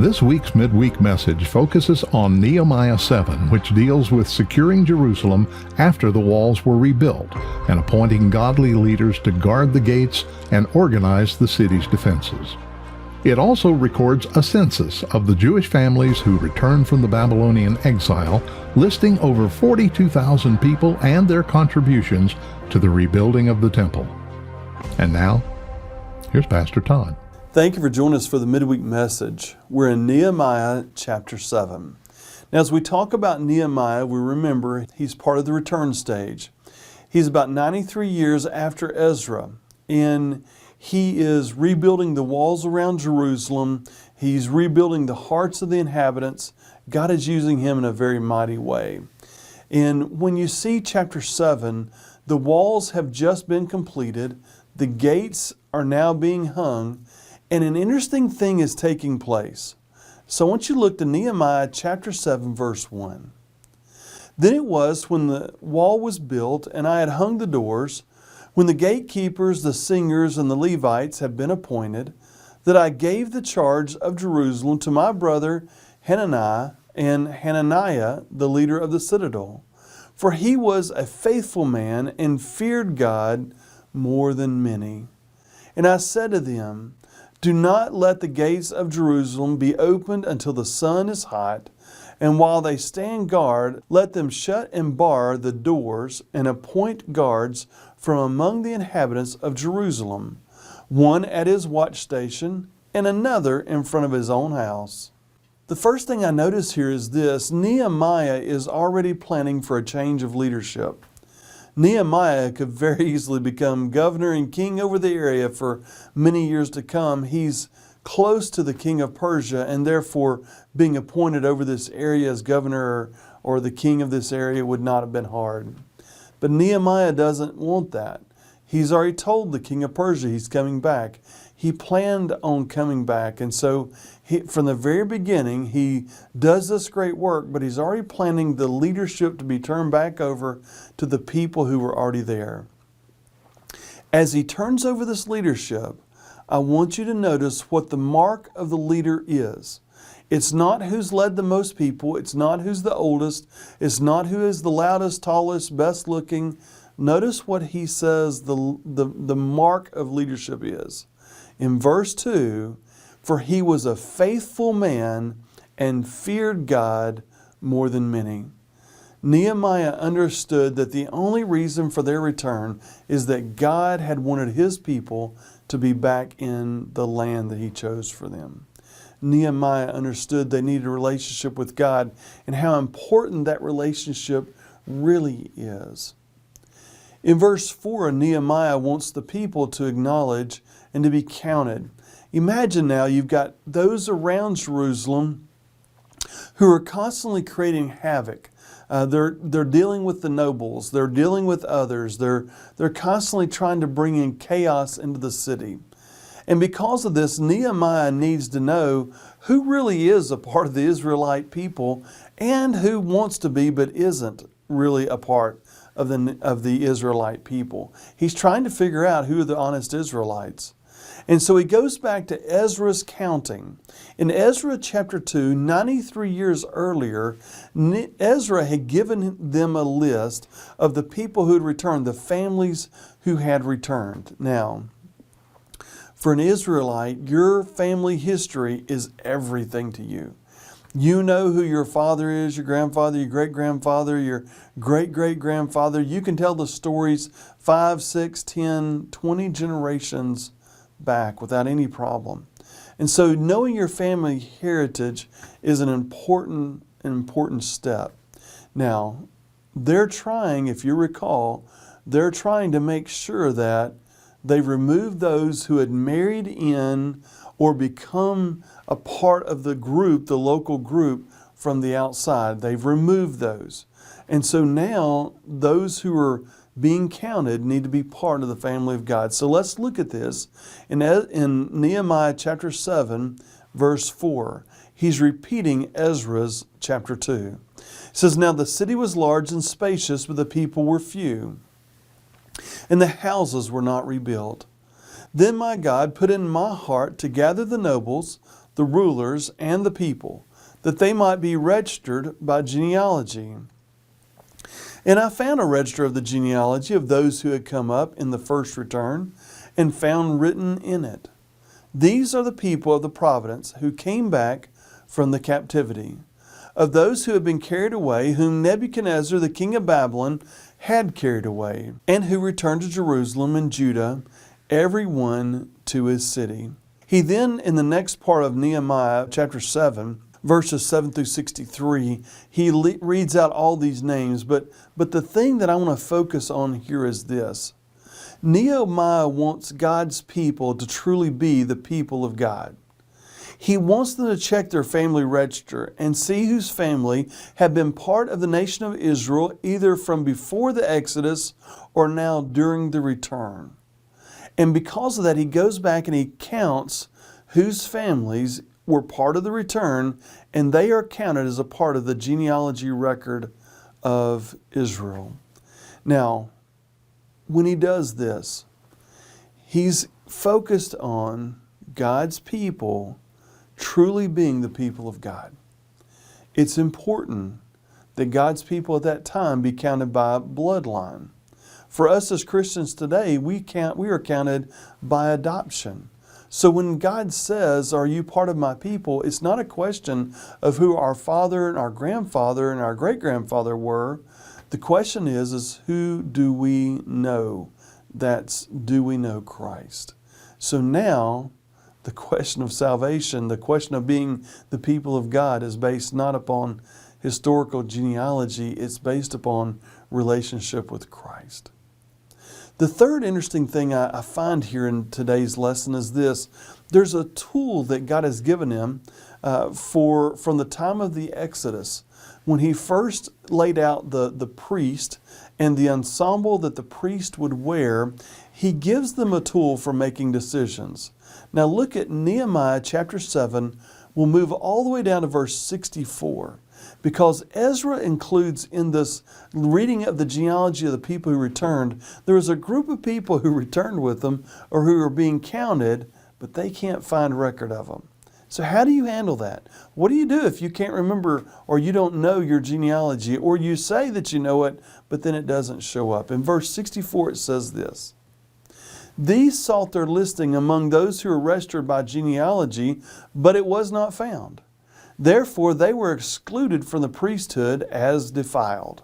This week's midweek message focuses on Nehemiah 7, which deals with securing Jerusalem after the walls were rebuilt and appointing godly leaders to guard the gates and organize the city's defenses. It also records a census of the Jewish families who returned from the Babylonian exile, listing over 42,000 people and their contributions to the rebuilding of the temple. And now, here's Pastor Todd. Thank you for joining us for the midweek message. We're in Nehemiah chapter 7. Now, as we talk about Nehemiah, we remember he's part of the return stage. He's about 93 years after Ezra, and he is rebuilding the walls around Jerusalem. He's rebuilding the hearts of the inhabitants. God is using him in a very mighty way. And when you see chapter 7, the walls have just been completed. The gates are now being hung. And an interesting thing is taking place. So I want you to look to Nehemiah chapter 7, verse 1. Then it was when the wall was built and I had hung the doors, when the gatekeepers, the singers, and the Levites had been appointed, that I gave the charge of Jerusalem to my brother Hananiah and Hananiah, the leader of the citadel. For he was a faithful man and feared God more than many. And I said to them, do not let the gates of Jerusalem be opened until the sun is hot, and while they stand guard, let them shut and bar the doors and appoint guards from among the inhabitants of Jerusalem, one at his watch station and another in front of his own house. The first thing I notice here is this: Nehemiah is already planning for a change of leadership. Nehemiah could very easily become governor and king over the area for many years to come. He's close to the king of Persia, and therefore being appointed over this area as governor or the king of this area would not have been hard. But Nehemiah doesn't want that. He's already told the king of Persia he's coming back. He planned on coming back, and so from the very beginning, he does this great work, but he's already planning the leadership to be turned back over to the people who were already there. As he turns over this leadership, I want you to notice what the mark of the leader is. It's not who's led the most people. It's not who's the oldest. It's not who is the loudest, tallest, best looking. Notice what he says the mark of leadership is. In verse 2, for he was a faithful man and feared God more than many. Nehemiah understood that the only reason for their return is that God had wanted his people to be back in the land that he chose for them. Nehemiah understood they needed a relationship with God and how important that relationship really is. In verse 4, Nehemiah wants the people to acknowledge and to be counted. Imagine now you've got those around Jerusalem who are constantly creating havoc. They're dealing with the nobles. They're dealing with others. They're constantly trying to bring in chaos into the city. And because of this, Nehemiah needs to know who really is a part of the Israelite people and who wants to be but isn't really a part of the Israelite people. He's trying to figure out who are the honest Israelites. And so he goes back to Ezra's counting. In Ezra chapter 2, 93 years earlier, Ezra had given them a list of the people who had returned, the families who had returned. Now, for an Israelite, your family history is everything to you. You know who your father is, your grandfather, your great-grandfather, your great-great-grandfather. You can tell the stories 5, 6, 10, 20 generations back without any problem. And so knowing your family heritage is an important step. Now, they're trying, if you recall, they're trying to make sure that they remove those who had married in or become a part of the group, the local group, from the outside. They've removed those. And so now those who are being counted need to be part of the family of God. So let's look at this. In Nehemiah chapter 7, verse 4, he's repeating Ezra's chapter 2. It says, now the city was large and spacious, but the people were few, and the houses were not rebuilt. Then my God put in my heart to gather the nobles, the rulers, and the people, that they might be registered by genealogy. And I found a register of the genealogy of those who had come up in the first return, and found written in it, these are the people of the providence who came back from the captivity, of those who had been carried away, whom Nebuchadnezzar the king of Babylon had carried away, and who returned to Jerusalem and Judah, every one to his city. He then, in the next part of Nehemiah chapter 7, verses 7 through 63, he reads out all these names, but the thing that I want to focus on here is this. Nehemiah wants God's people to truly be the people of God. He wants them to check their family register and see whose family had been part of the nation of Israel either from before the Exodus or now during the return. And because of that, he goes back and he counts whose families were part of the return, and they are counted as a part of the genealogy record of Israel. Now, when he does this, he's focused on God's people truly being the people of God. It's important that God's people at that time be counted by bloodline. For us as Christians today, we are counted by adoption. So when God says, are you part of my people? It's not a question of who our father and our grandfather and our great-grandfather were. The question is who do we know? Do we know Christ? So now, the question of salvation, the question of being the people of God is based not upon historical genealogy, it's based upon relationship with Christ. The third interesting thing I find here in today's lesson is this. There's a tool that God has given him from the time of the Exodus. When he first laid out the priest and the ensemble that the priest would wear, he gives them a tool for making decisions. Now look at Nehemiah chapter 7. We'll move all the way down to verse 64. Because Ezra includes in this reading of the genealogy of the people who returned, there was a group of people who returned with them or who are being counted, but they can't find record of them. So how do you handle that? What do you do if you can't remember or you don't know your genealogy, or you say that you know it, but then it doesn't show up? In verse 64 it says this, these sought their listing among those who were registered by genealogy, but it was not found. Therefore they were excluded from the priesthood as defiled.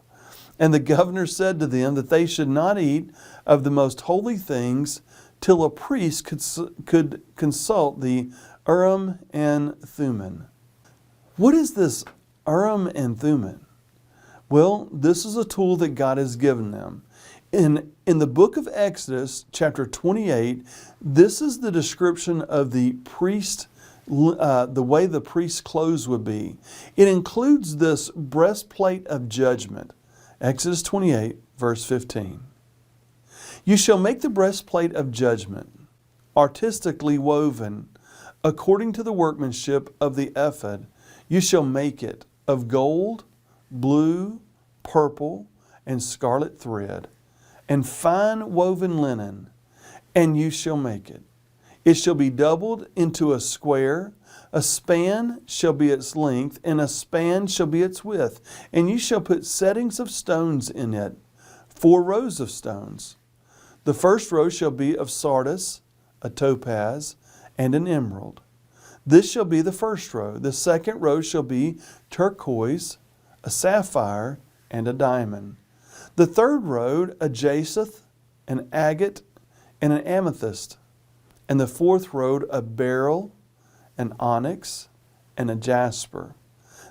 And the governor said to them that they should not eat of the most holy things till a priest could consult the Urim and Thummim. What is this Urim and Thummim? Well, this is a tool that God has given them. In the book of Exodus, chapter 28, this is the description of the priest, the way the priest's clothes would be. It includes this breastplate of judgment. Exodus 28, verse 15. You shall make the breastplate of judgment, artistically woven, according to the workmanship of the ephod. You shall make it of gold, blue, purple, and scarlet thread, and fine woven linen, and you shall make it. It shall be doubled into a square. A span shall be its length, and a span shall be its width. And you shall put settings of stones in it, 4 rows of stones. The first row shall be of sardius, a topaz, and an emerald. This shall be the first row. The second row shall be turquoise, a sapphire, and a diamond. The third row, a jacinth, an agate, and an amethyst. And the fourth row, a beryl, an onyx, and a jasper.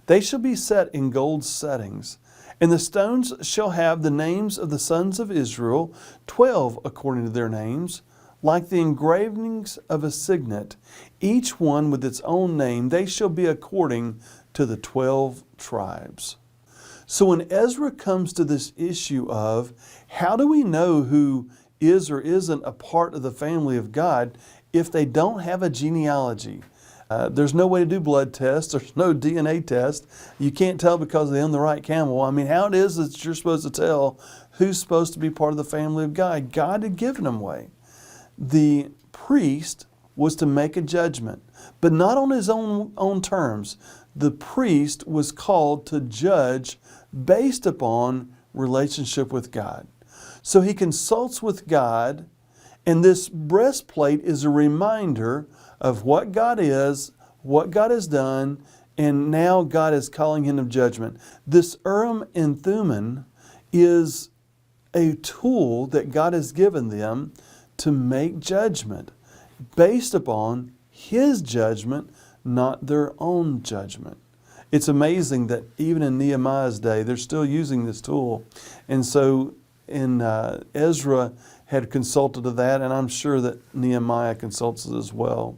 They shall be set in gold settings. And the stones shall have the names of the sons of Israel, 12 according to their names, like the engravings of a signet, each one with its own name. They shall be according to the 12 tribes. So when Ezra comes to this issue of how do we know who is or isn't a part of the family of God if they don't have a genealogy? There's no way to do blood tests. There's no DNA test. You can't tell because they own the right camel. I mean, how it is that you're supposed to tell who's supposed to be part of the family of God? God had given them way. The priest was to make a judgment, but not on his own terms. The priest was called to judge based upon relationship with God. So he consults with God, and this breastplate is a reminder of what God is, what God has done, and now God is calling him to judgment. This Urim and Thummim is a tool that God has given them to make judgment based upon His judgment, not their own judgment. It's amazing that even in Nehemiah's day, they're still using this tool. And so Ezra had consulted to that, and I'm sure that Nehemiah consults it as well.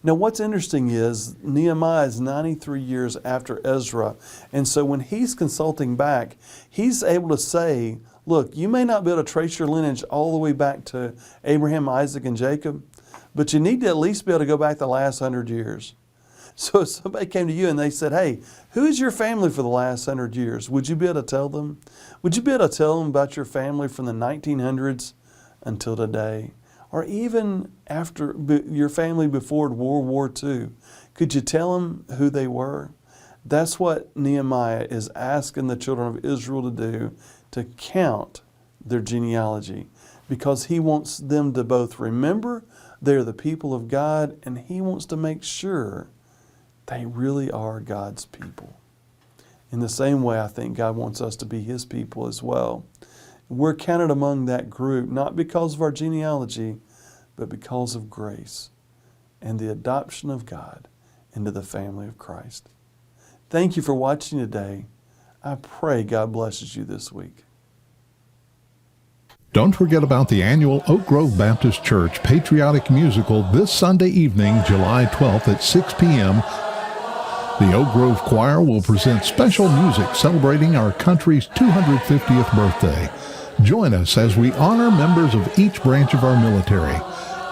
Now, what's interesting is Nehemiah is 93 years after Ezra, and so when he's consulting back, he's able to say, look, you may not be able to trace your lineage all the way back to Abraham, Isaac, and Jacob, but you need to at least be able to go back the last 100 years. So if somebody came to you and they said, hey, who is your family for the last 100 years? Would you be able to tell them? Would you be able to tell them about your family from the 1900s until today? Or even after your family before World War II? Could you tell them who they were? That's what Nehemiah is asking the children of Israel to do, to count their genealogy, because he wants them to both remember they're the people of God, and he wants to make sure they really are God's people. In the same way, I think God wants us to be His people as well. We're counted among that group, not because of our genealogy, but because of grace and the adoption of God into the family of Christ. Thank you for watching today. I pray God blesses you this week. Don't forget about the annual Oak Grove Baptist Church Patriotic Musical this Sunday evening, July 12th at 6 p.m. The Oak Grove Choir will present special music celebrating our country's 250th birthday. Join us as we honor members of each branch of our military.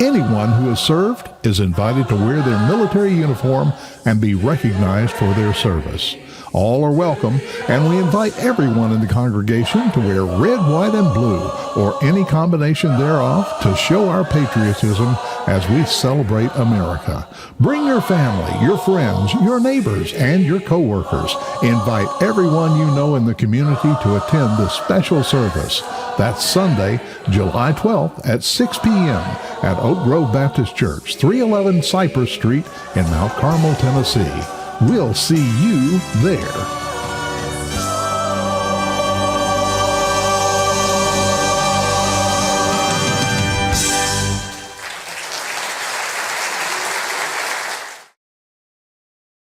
Anyone who has served is invited to wear their military uniform and be recognized for their service. All are welcome, and we invite everyone in the congregation to wear red, white, and blue, or any combination thereof, to show our patriotism as we celebrate America. Bring your family, your friends, your neighbors, and your co-workers. Invite everyone you know in the community to attend this special service. That's Sunday, July 12th at 6 p.m. at Oak Grove Baptist Church, 311 Cypress Street in Mount Carmel, Tennessee. We'll see you there.